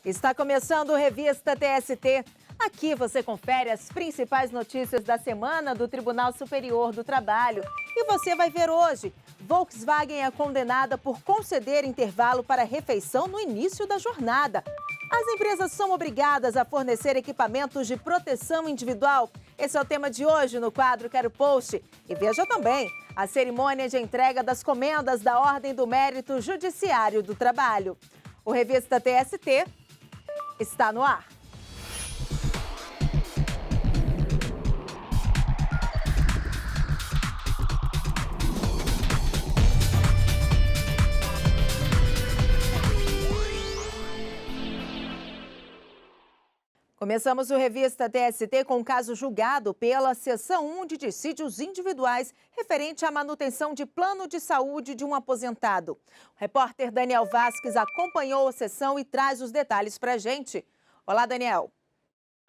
Está começando o Revista TST. Aqui você confere as principais notícias da semana do Tribunal Superior do Trabalho. E você vai ver hoje: Volkswagen é condenada por conceder intervalo para refeição no início da jornada. As empresas são obrigadas a fornecer equipamentos de proteção individual. Esse é o tema de hoje no quadro Quero Post. E veja também a cerimônia de entrega das comendas da Ordem do Mérito Judiciário do Trabalho. O Revista TST está no ar. Começamos o Revista TST com um caso julgado pela Seção 1 de Dissídios Individuais referente à manutenção de plano de saúde de um aposentado. O repórter Daniel Vasques acompanhou a sessão e traz os detalhes para a gente. Olá, Daniel.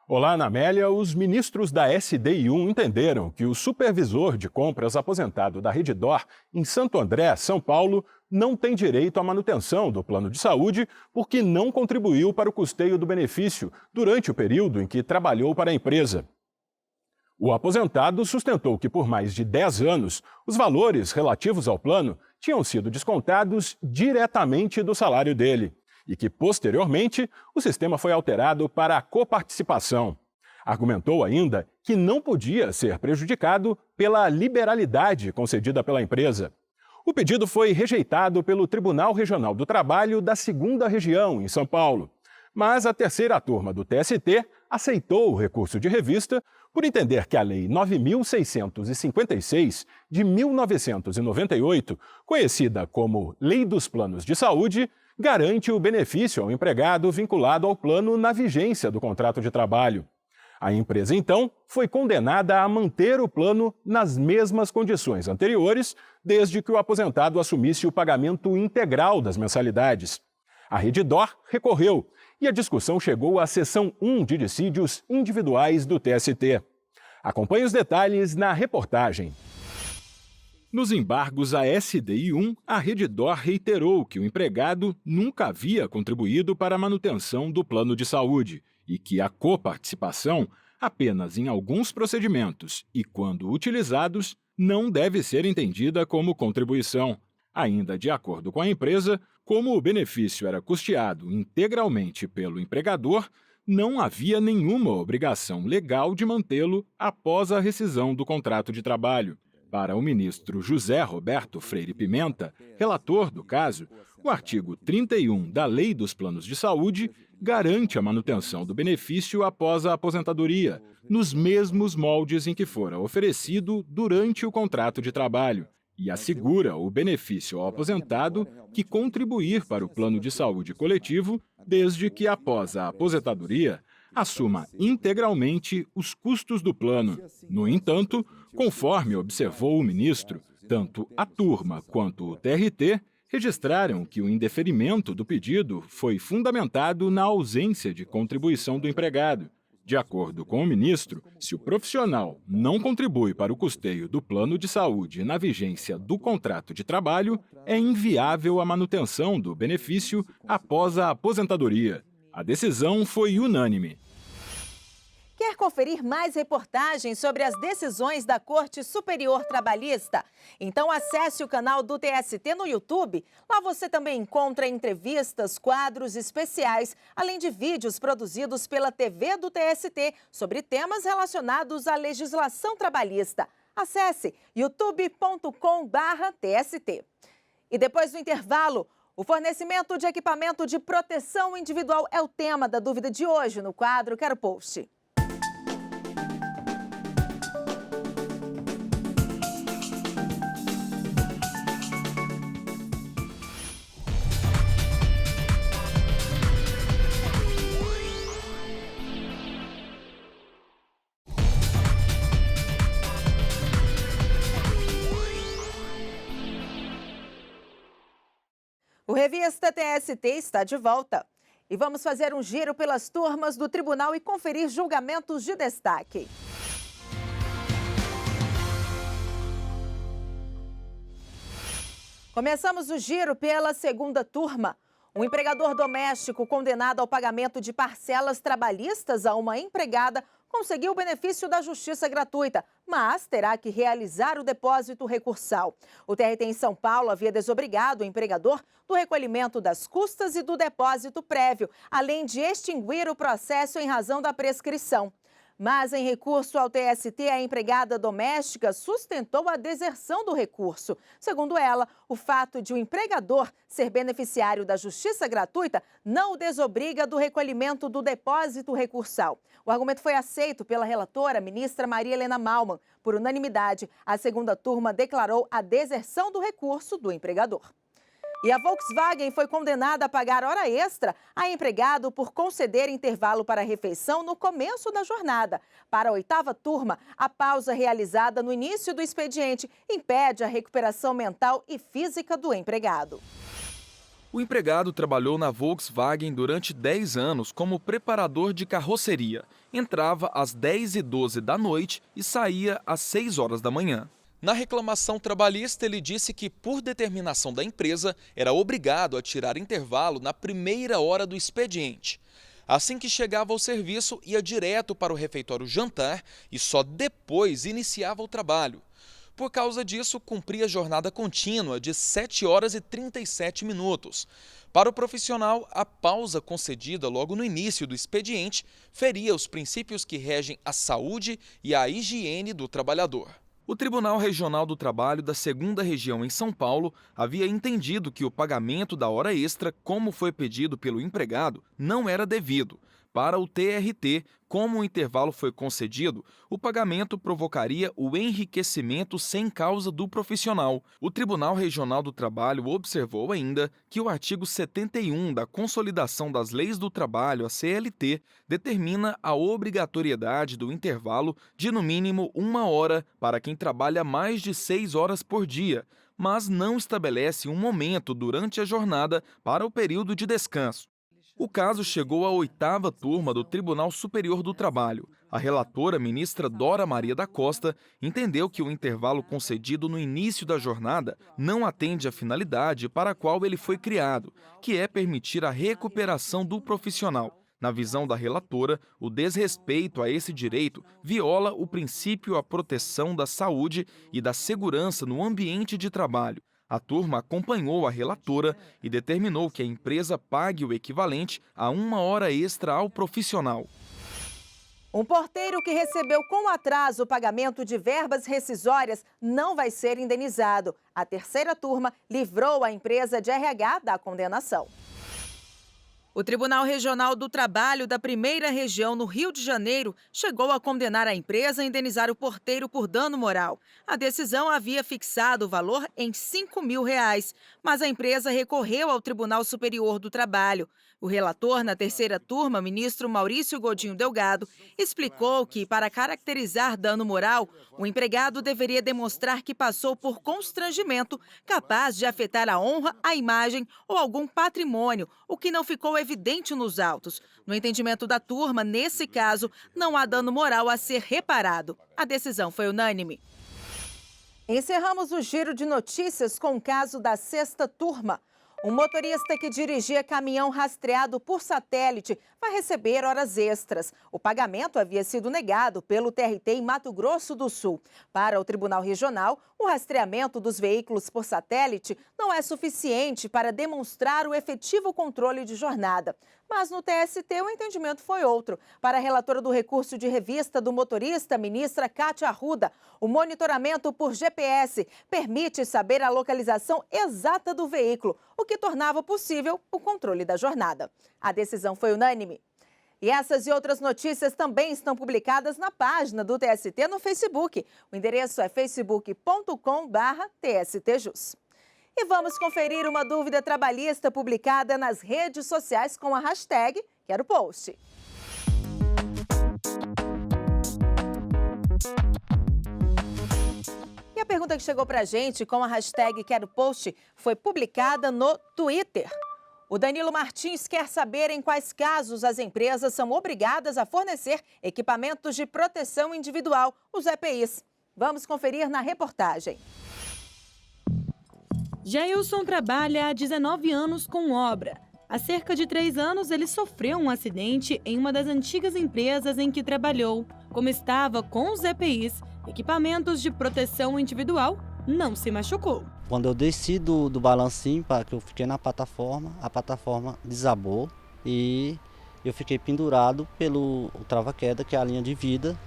Olá, Ana Amélia. Os ministros da SDI1 entenderam que o supervisor de compras aposentado da Redditor, em Santo André, São Paulo, não tem direito à manutenção do plano de saúde porque não contribuiu para o custeio do benefício durante o período em que trabalhou para a empresa. O aposentado sustentou que por mais de 10 anos, os valores relativos ao plano tinham sido descontados diretamente do salário dele e que, posteriormente, o sistema foi alterado para a coparticipação. Argumentou ainda que não podia ser prejudicado pela liberalidade concedida pela empresa. O pedido foi rejeitado pelo Tribunal Regional do Trabalho da 2ª Região, em São Paulo. Mas a terceira turma do TST aceitou o recurso de revista por entender que a Lei 9.656, de 1998, conhecida como Lei dos Planos de Saúde, garante o benefício ao empregado vinculado ao plano na vigência do contrato de trabalho. A empresa, então, foi condenada a manter o plano nas mesmas condições anteriores, desde que o aposentado assumisse o pagamento integral das mensalidades. A Redditor recorreu e a discussão chegou à Seção 1 de Dissídios Individuais do TST. Acompanhe os detalhes na reportagem. Nos embargos à SDI1, a Redditor reiterou que o empregado nunca havia contribuído para a manutenção do plano de saúde e que a coparticipação, apenas em alguns procedimentos e quando utilizados, não deve ser entendida como contribuição. Ainda de acordo com a empresa, como o benefício era custeado integralmente pelo empregador, não havia nenhuma obrigação legal de mantê-lo após a rescisão do contrato de trabalho. Para o ministro José Roberto Freire Pimenta, relator do caso, o artigo 31 da Lei dos Planos de Saúde garante a manutenção do benefício após a aposentadoria, nos mesmos moldes em que fora oferecido durante o contrato de trabalho, e assegura o benefício ao aposentado que contribuir para o plano de saúde coletivo, desde que após a aposentadoria assuma integralmente os custos do plano. No entanto, conforme observou o ministro, tanto a turma quanto o TRT registraram que o indeferimento do pedido foi fundamentado na ausência de contribuição do empregado. De acordo com o ministro, se o profissional não contribui para o custeio do plano de saúde na vigência do contrato de trabalho, é inviável a manutenção do benefício após a aposentadoria. A decisão foi unânime. Quer conferir mais reportagens sobre as decisões da Corte Superior Trabalhista? Então acesse o canal do TST no YouTube. Lá você também encontra entrevistas, quadros especiais, além de vídeos produzidos pela TV do TST sobre temas relacionados à legislação trabalhista. Acesse youtube.com/TST. E depois do intervalo, o fornecimento de equipamento de proteção individual é o tema da dúvida de hoje no quadro Quero Post. O Revista TST está de volta. E vamos fazer um giro pelas turmas do tribunal e conferir julgamentos de destaque. Começamos o giro pela segunda turma. Um empregador doméstico condenado ao pagamento de parcelas trabalhistas a uma empregada conseguiu o benefício da justiça gratuita, mas terá que realizar o depósito recursal. O TRT em São Paulo havia desobrigado o empregador do recolhimento das custas e do depósito prévio, além de extinguir o processo em razão da prescrição. Mas, em recurso ao TST, a empregada doméstica sustentou a deserção do recurso. Segundo ela, o fato de o empregador ser beneficiário da justiça gratuita não o desobriga do recolhimento do depósito recursal. O argumento foi aceito pela relatora, ministra Maria Helena Mallmann. Por unanimidade, a segunda turma declarou a deserção do recurso do empregador. E a Volkswagen foi condenada a pagar hora extra a empregado por conceder intervalo para a refeição no começo da jornada. Para a oitava turma, a pausa realizada no início do expediente impede a recuperação mental e física do empregado. O empregado trabalhou na Volkswagen durante 10 anos como preparador de carroceria. Entrava às 10h12 da noite e saía às 6 horas da manhã. Na reclamação trabalhista, ele disse que, por determinação da empresa, era obrigado a tirar intervalo na primeira hora do expediente. Assim que chegava ao serviço, ia direto para o refeitório jantar e só depois iniciava o trabalho. Por causa disso, cumpria jornada contínua de 7 horas e 37 minutos. Para o profissional, a pausa concedida logo no início do expediente feria os princípios que regem a saúde e a higiene do trabalhador. O Tribunal Regional do Trabalho da 2ª Região em São Paulo havia entendido que o pagamento da hora extra, como foi pedido pelo empregado, não era devido. Para o TRT, como o intervalo foi concedido, o pagamento provocaria o enriquecimento sem causa do profissional. O Tribunal Regional do Trabalho observou ainda que o artigo 71 da Consolidação das Leis do Trabalho, a CLT, determina a obrigatoriedade do intervalo de no mínimo 1 hora para quem trabalha mais de 6 horas por dia, mas não estabelece um momento durante a jornada para o período de descanso. O caso chegou à 8ª turma do Tribunal Superior do Trabalho. A relatora, ministra Dora Maria da Costa, entendeu que o intervalo concedido no início da jornada não atende à finalidade para a qual ele foi criado, que é permitir a recuperação do profissional. Na visão da relatora, o desrespeito a esse direito viola o princípio à proteção da saúde e da segurança no ambiente de trabalho. A turma acompanhou a relatora e determinou que a empresa pague o equivalente a 1 hora extra ao profissional. Um porteiro que recebeu com atraso o pagamento de verbas rescisórias não vai ser indenizado. A 3ª turma livrou a empresa de RH da condenação. O Tribunal Regional do Trabalho da 1ª Região no Rio de Janeiro chegou a condenar a empresa a indenizar o porteiro por dano moral. A decisão havia fixado o valor em R$ 5.000, mas a empresa recorreu ao Tribunal Superior do Trabalho. O relator na 3ª turma, ministro Maurício Godinho Delgado, explicou que, para caracterizar dano moral, o empregado deveria demonstrar que passou por constrangimento capaz de afetar a honra, a imagem ou algum patrimônio, o que não ficou evidente nos autos. No entendimento da turma, nesse caso, não há dano moral a ser reparado. A decisão foi unânime. Encerramos o giro de notícias com o caso da 6ª turma. Um motorista que dirigia caminhão rastreado por satélite vai receber horas extras. O pagamento havia sido negado pelo TRT em Mato Grosso do Sul. Para o Tribunal Regional, o rastreamento dos veículos por satélite não é suficiente para demonstrar o efetivo controle de jornada. Mas no TST o entendimento foi outro. Para a relatora do recurso de revista do motorista, ministra Cátia Arruda, o monitoramento por GPS permite saber a localização exata do veículo, o que tornava possível o controle da jornada. A decisão foi unânime. E essas e outras notícias também estão publicadas na página do TST no Facebook. O endereço é facebook.com/TSTJus. E vamos conferir uma dúvida trabalhista publicada nas redes sociais com a hashtag Quero Post. E a pergunta que chegou pra gente com a hashtag Quero Post foi publicada no Twitter. O Danilo Martins quer saber em quais casos as empresas são obrigadas a fornecer equipamentos de proteção individual, os EPIs. Vamos conferir na reportagem. Jailson trabalha há 19 anos com obra. Há cerca de 3 anos, ele sofreu um acidente em uma das antigas empresas em que trabalhou. Como estava com os EPIs, equipamentos de proteção individual, não se machucou. Quando eu desci do balancinho, que eu fiquei na plataforma, a plataforma desabou e eu fiquei pendurado pelo trava-queda, que é a linha de vida,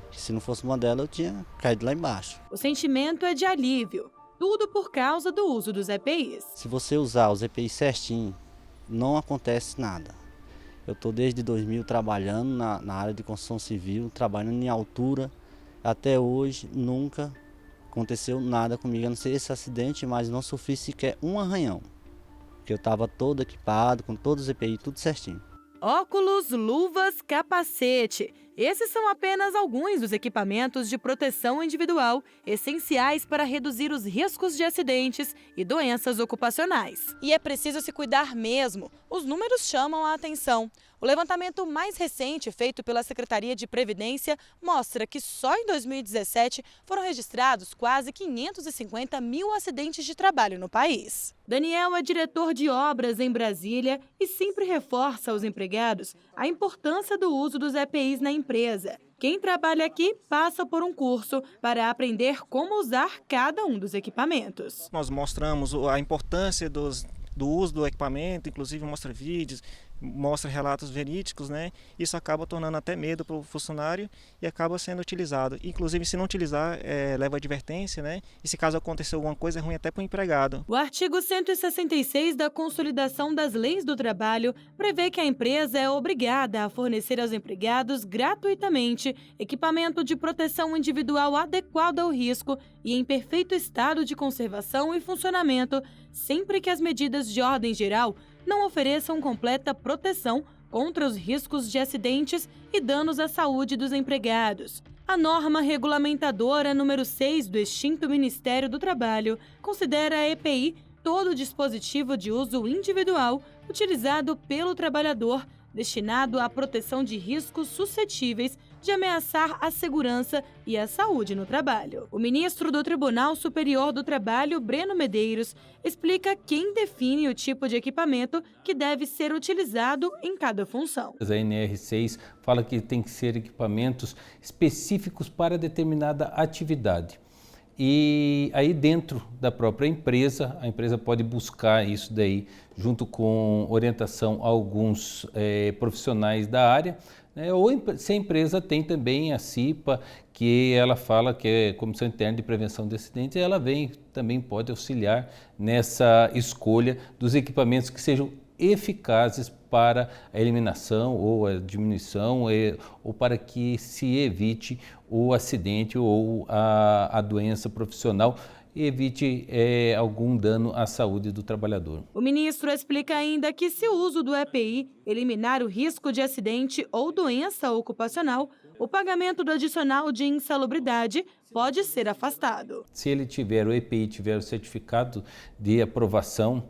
que se não fosse uma delas eu tinha caído lá embaixo. O sentimento é de alívio, tudo por causa do uso dos EPIs. Se você usar os EPIs certinho, não acontece nada. Eu estou desde 2000 trabalhando na área de construção civil, trabalhando em altura. Até hoje nunca aconteceu nada comigo, a não ser esse acidente, mas não sofri sequer um arranhão. Porque eu estava todo equipado, com todos os EPIs, tudo certinho. Óculos, luvas, capacete. Esses são apenas alguns dos equipamentos de proteção individual essenciais para reduzir os riscos de acidentes e doenças ocupacionais. E é preciso se cuidar mesmo. Os números chamam a atenção. O levantamento mais recente, feito pela Secretaria de Previdência, mostra que só em 2017 foram registrados quase 550 mil acidentes de trabalho no país. Daniel é diretor de obras em Brasília e sempre reforça aos empregados a importância do uso dos EPIs na empresa. Quem trabalha aqui passa por um curso para aprender como usar cada um dos equipamentos. Nós mostramos a importância do uso do equipamento, inclusive mostra vídeos, mostra relatos verídicos, né? Isso acaba tornando até medo para o funcionário e acaba sendo utilizado. Inclusive, se não utilizar, leva advertência, né? E se caso acontecer alguma coisa, é ruim até para o empregado. O artigo 166 da Consolidação das Leis do Trabalho prevê que a empresa é obrigada a fornecer aos empregados gratuitamente equipamento de proteção individual adequado ao risco e em perfeito estado de conservação e funcionamento, sempre que as medidas de ordem geral não ofereçam completa proteção contra os riscos de acidentes e danos à saúde dos empregados. A norma regulamentadora número 6 do extinto Ministério do Trabalho considera a EPI todo dispositivo de uso individual utilizado pelo trabalhador destinado à proteção de riscos suscetíveis de ameaçar a segurança e a saúde no trabalho. O ministro do Tribunal Superior do Trabalho, Breno Medeiros, explica quem define o tipo de equipamento que deve ser utilizado em cada função. A NR6 fala que tem que ser equipamentos específicos para determinada atividade. E aí dentro da própria empresa, a empresa pode buscar isso daí junto com orientação a alguns profissionais da área, né? Ou se a empresa tem também a CIPA, que ela fala que é Comissão Interna de Prevenção de Acidentes, e ela também pode auxiliar nessa escolha dos equipamentos que sejam eficazes para a eliminação ou a diminuição ou para que se evite o acidente ou a doença profissional e evite algum dano à saúde do trabalhador. O ministro explica ainda que se o uso do EPI eliminar o risco de acidente ou doença ocupacional, o pagamento do adicional de insalubridade pode ser afastado. Se ele tiver o EPI, tiver o certificado de aprovação,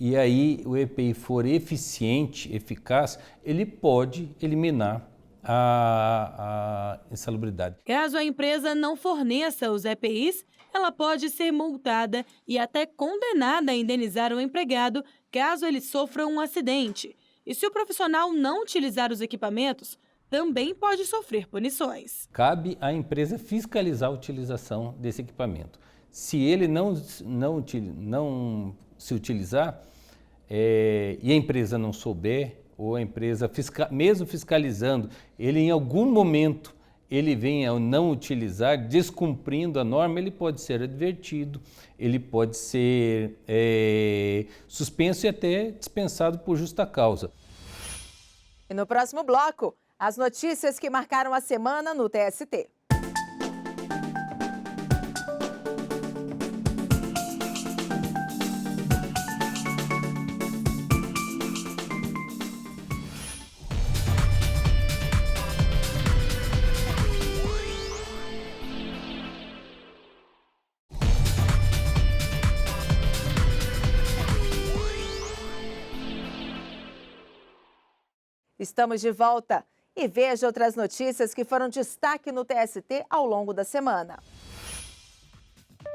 e aí o EPI for eficiente, eficaz, ele pode eliminar a insalubridade. Caso a empresa não forneça os EPIs, ela pode ser multada e até condenada a indenizar o empregado caso ele sofra um acidente. E se o profissional não utilizar os equipamentos, também pode sofrer punições. Cabe à empresa fiscalizar a utilização desse equipamento. Se ele não se utilizar e a empresa não souber, ou a empresa, mesmo fiscalizando, ele em algum momento ele venha a não utilizar, descumprindo a norma, ele pode ser advertido, ele pode ser suspenso e até dispensado por justa causa. E no próximo bloco, as notícias que marcaram a semana no TST. Estamos de volta e veja outras notícias que foram destaque no TST ao longo da semana.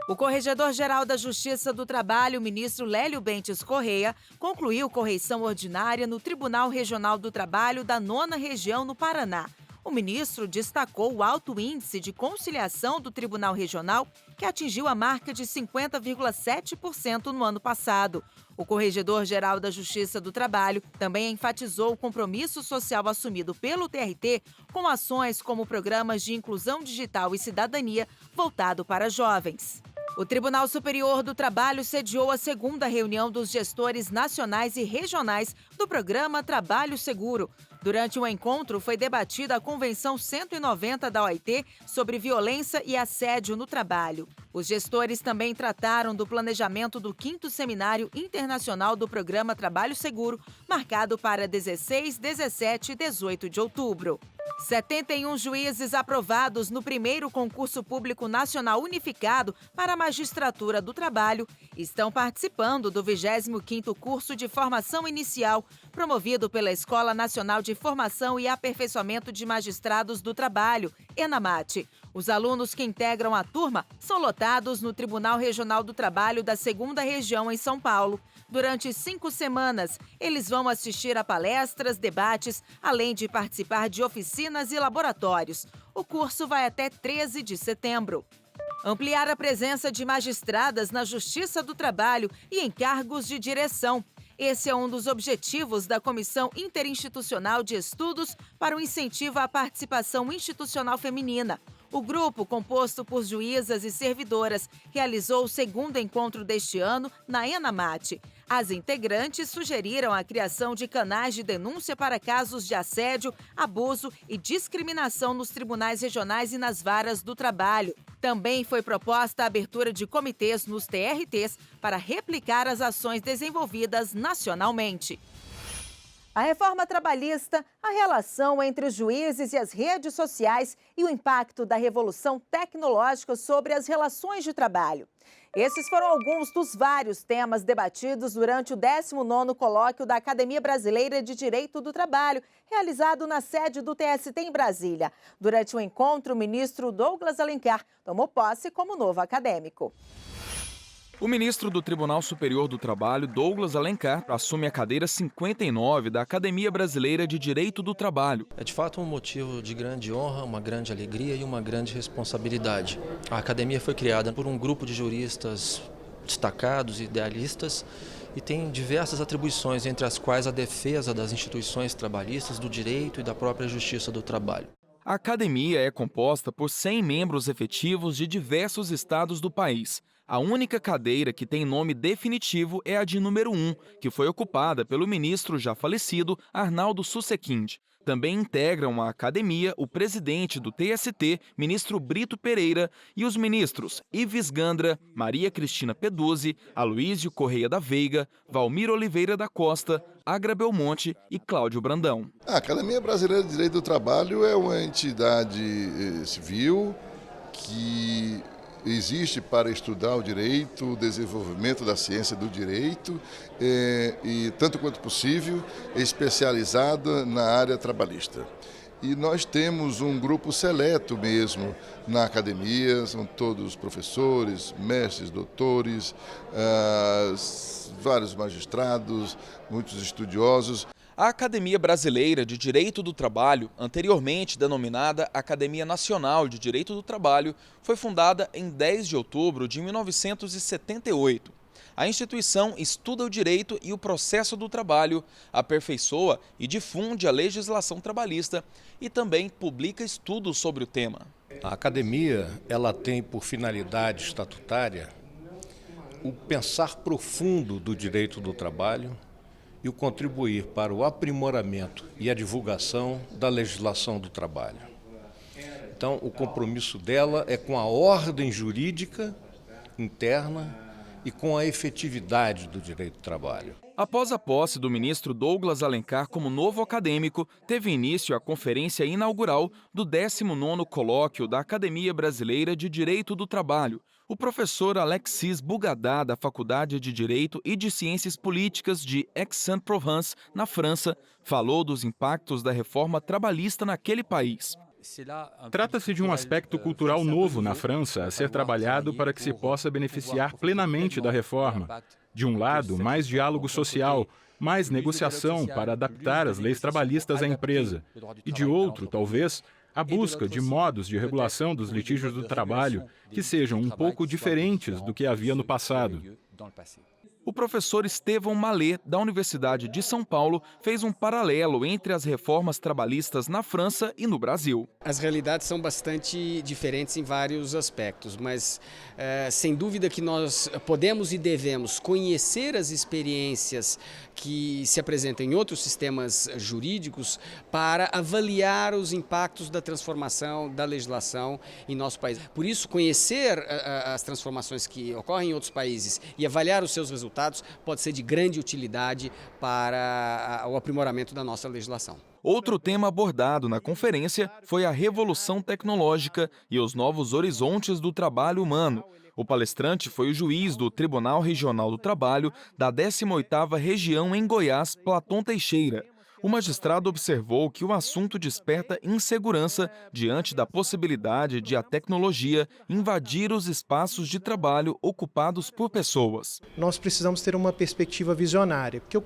O Corregedor-Geral da Justiça do Trabalho, ministro Lélio Bentes Correia, concluiu correição ordinária no Tribunal Regional do Trabalho da 9ª Região no Paraná. O ministro destacou o alto índice de conciliação do Tribunal Regional, que atingiu a marca de 50,7% no ano passado. O Corregedor-Geral da Justiça do Trabalho também enfatizou o compromisso social assumido pelo TRT com ações como programas de inclusão digital e cidadania voltado para jovens. O Tribunal Superior do Trabalho sediou a 2ª reunião dos gestores nacionais e regionais do programa Trabalho Seguro. Durante o encontro, foi debatida a Convenção 190 da OIT sobre violência e assédio no trabalho. Os gestores também trataram do planejamento do 5º Seminário Internacional do Programa Trabalho Seguro, marcado para 16, 17 e 18 de outubro. 71 juízes aprovados no primeiro concurso público nacional unificado para a magistratura do trabalho estão participando do 25º curso de formação inicial, promovido pela Escola Nacional de Formação e Aperfeiçoamento de Magistrados do Trabalho, ENAMAT. Os alunos que integram a turma são lotados no Tribunal Regional do Trabalho da 2ª Região em São Paulo. Durante 5 semanas, eles vão assistir a palestras, debates, além de participar de oficinas e laboratórios. O curso vai até 13 de setembro. Ampliar a presença de magistradas na Justiça do Trabalho e em cargos de direção. Esse é um dos objetivos da Comissão Interinstitucional de Estudos para o Incentivo à Participação Institucional Feminina. O grupo, composto por juízas e servidoras, realizou o 2º encontro deste ano na ENAMAT. As integrantes sugeriram a criação de canais de denúncia para casos de assédio, abuso e discriminação nos tribunais regionais e nas varas do trabalho. Também foi proposta a abertura de comitês nos TRTs para replicar as ações desenvolvidas nacionalmente. A reforma trabalhista, a relação entre os juízes e as redes sociais e o impacto da revolução tecnológica sobre as relações de trabalho. Esses foram alguns dos vários temas debatidos durante o 19º colóquio da Academia Brasileira de Direito do Trabalho, realizado na sede do TST em Brasília. Durante o encontro, o ministro Douglas Alencar tomou posse como novo acadêmico. O ministro do Tribunal Superior do Trabalho, Douglas Alencar, assume a cadeira 59 da Academia Brasileira de Direito do Trabalho. É de fato um motivo de grande honra, uma grande alegria e uma grande responsabilidade. A academia foi criada por um grupo de juristas destacados e idealistas e tem diversas atribuições, entre as quais a defesa das instituições trabalhistas, do direito e da própria justiça do trabalho. A academia é composta por 100 membros efetivos de diversos estados do país. A única cadeira que tem nome definitivo é a de número 1, que foi ocupada pelo ministro já falecido Arnaldo Susequinde. Também integram a academia o presidente do TST, ministro Brito Pereira, e os ministros Ives Gandra, Maria Cristina Peduzzi, Aloísio Correia da Veiga, Valmir Oliveira da Costa, Agra Belmonte e Cláudio Brandão. A Academia Brasileira de Direito do Trabalho é uma entidade civil que existe para estudar o direito, o desenvolvimento da ciência do direito e, tanto quanto possível, especializada na área trabalhista. E nós temos um grupo seleto mesmo na academia, são todos professores, mestres, doutores, vários magistrados, muitos estudiosos. A Academia Brasileira de Direito do Trabalho, anteriormente denominada Academia Nacional de Direito do Trabalho, foi fundada em 10 de outubro de 1978. A instituição estuda o direito e o processo do trabalho, aperfeiçoa e difunde a legislação trabalhista e também publica estudos sobre o tema. A academia, ela tem por finalidade estatutária o pensar profundo do direito do trabalho e o contribuir para o aprimoramento e a divulgação da legislação do trabalho. Então, o compromisso dela é com a ordem jurídica interna e com a efetividade do direito do trabalho. Após a posse do ministro Douglas Alencar como novo acadêmico, teve início a conferência inaugural do 19º Colóquio da Academia Brasileira de Direito do Trabalho. O professor Alexis Bugadá, da Faculdade de Direito e de Ciências Políticas de Aix-en-Provence, na França, falou dos impactos da reforma trabalhista naquele país. Trata-se de um aspecto cultural novo na França a ser trabalhado para que se possa beneficiar plenamente da reforma. De um lado, mais diálogo social, mais negociação para adaptar as leis trabalhistas à empresa. E de outro, talvez, a busca de modos de regulação dos litígios do trabalho que sejam um pouco diferentes do que havia no passado. O professor Estevão Mallet, da Universidade de São Paulo, fez um paralelo entre as reformas trabalhistas na França e no Brasil. As realidades são bastante diferentes em vários aspectos, mas sem dúvida que nós podemos e devemos conhecer as experiências que se apresentam em outros sistemas jurídicos para avaliar os impactos da transformação da legislação em nosso país. Por isso, conhecer as transformações que ocorrem em outros países e avaliar os seus resultados pode ser de grande utilidade para o aprimoramento da nossa legislação. Outro tema abordado na conferência foi a revolução tecnológica e os novos horizontes do trabalho humano. O palestrante foi o juiz do Tribunal Regional do Trabalho da 18ª Região em Goiás, Platão Teixeira. O magistrado observou que o assunto desperta insegurança diante da possibilidade de a tecnologia invadir os espaços de trabalho ocupados por pessoas. Nós precisamos ter uma perspectiva visionária, porque o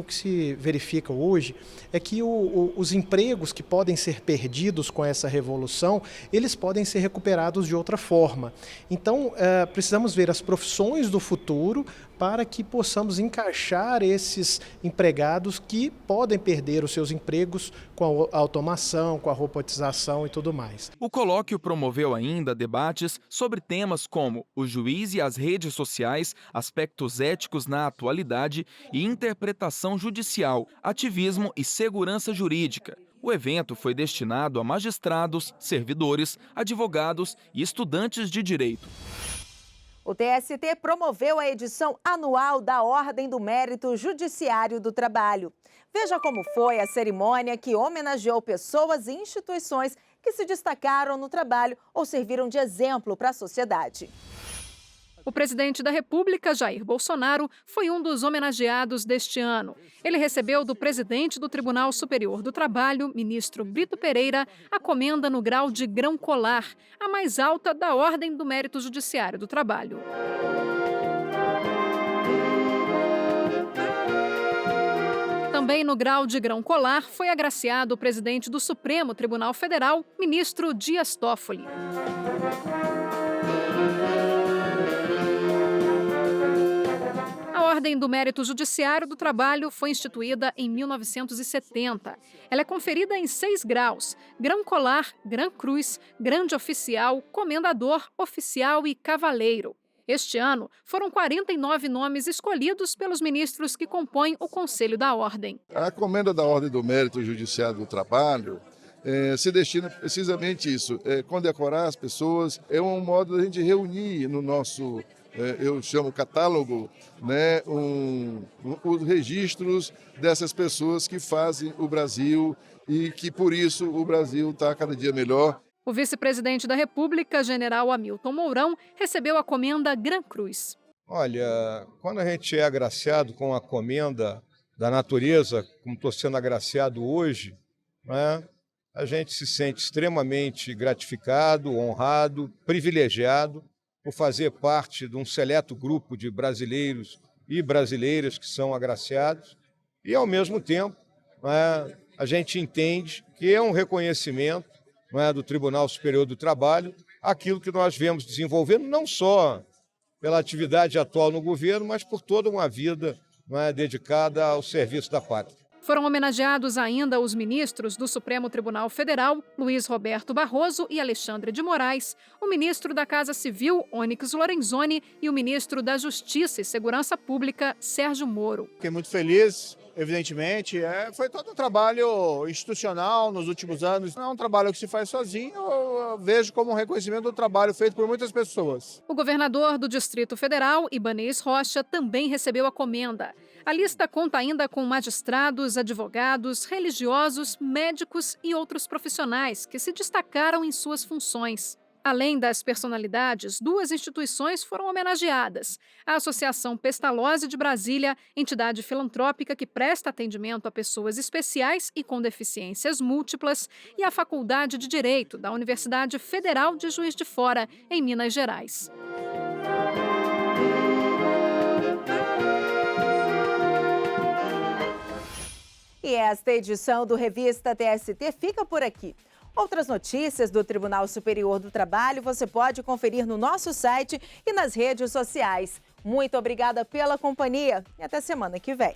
que se verifica hoje é que os empregos que podem ser perdidos com essa revolução, eles podem ser recuperados de outra forma. Então, precisamos ver as profissões do futuro para que possamos encaixar esses empregados que podem perder os seus empregos com a automação, com a robotização e tudo mais. O colóquio promoveu ainda debates sobre temas como o juiz e as redes sociais, aspectos éticos na atualidade e interpretação judicial, ativismo e segurança jurídica. O evento foi destinado a magistrados, servidores, advogados e estudantes de direito. O TST promoveu a edição anual da Ordem do Mérito Judiciário do Trabalho. Veja como foi a cerimônia que homenageou pessoas e instituições que se destacaram no trabalho ou serviram de exemplo para a sociedade. O presidente da República, Jair Bolsonaro, foi um dos homenageados deste ano. Ele recebeu do presidente do Tribunal Superior do Trabalho, ministro Brito Pereira, a comenda no grau de grão colar, a mais alta da Ordem do Mérito Judiciário do Trabalho. Também no grau de grão colar foi agraciado o presidente do Supremo Tribunal Federal, ministro Dias Toffoli. A Ordem do Mérito Judiciário do Trabalho foi instituída em 1970. Ela é conferida em 6 graus: grão colar, grã cruz, grande oficial, comendador, oficial e cavaleiro. Este ano, foram 49 nomes escolhidos pelos ministros que compõem o Conselho da Ordem. A comenda da Ordem do Mérito Judiciário do Trabalho se destina precisamente isso, condecorar as pessoas. É um modo de a gente reunir no nosso, eu chamo catálogo, né, os registros dessas pessoas que fazem o Brasil e que por isso o Brasil está cada dia melhor. O vice-presidente da República, general Hamilton Mourão, recebeu a comenda Grã Cruz. Olha, quando a gente é agraciado com a comenda da natureza, como estou sendo agraciado hoje, né, a gente se sente extremamente gratificado, honrado, privilegiado por fazer parte de um seleto grupo de brasileiros e brasileiras que são agraciados. E, ao mesmo tempo, né, a gente entende que é um reconhecimento, do Tribunal Superior do Trabalho, aquilo que nós vemos desenvolvendo, não só pela atividade atual no governo, mas por toda uma vida dedicada ao serviço da pátria. Foram homenageados ainda os ministros do Supremo Tribunal Federal, Luiz Roberto Barroso e Alexandre de Moraes, o ministro da Casa Civil, Onyx Lorenzoni, e o ministro da Justiça e Segurança Pública, Sérgio Moro. Fiquei muito feliz. Evidentemente, foi todo um trabalho institucional nos últimos anos. Não é um trabalho que se faz sozinho, eu vejo como um reconhecimento do trabalho feito por muitas pessoas. O governador do Distrito Federal, Ibanez Rocha, também recebeu a comenda. A lista conta ainda com magistrados, advogados, religiosos, médicos e outros profissionais que se destacaram em suas funções. Além das personalidades, 2 instituições foram homenageadas. A Associação Pestalozzi de Brasília, entidade filantrópica que presta atendimento a pessoas especiais e com deficiências múltiplas, e a Faculdade de Direito da Universidade Federal de Juiz de Fora, em Minas Gerais. E esta edição do Revista TST fica por aqui. Outras notícias do Tribunal Superior do Trabalho você pode conferir no nosso site e nas redes sociais. Muito obrigada pela companhia e até semana que vem.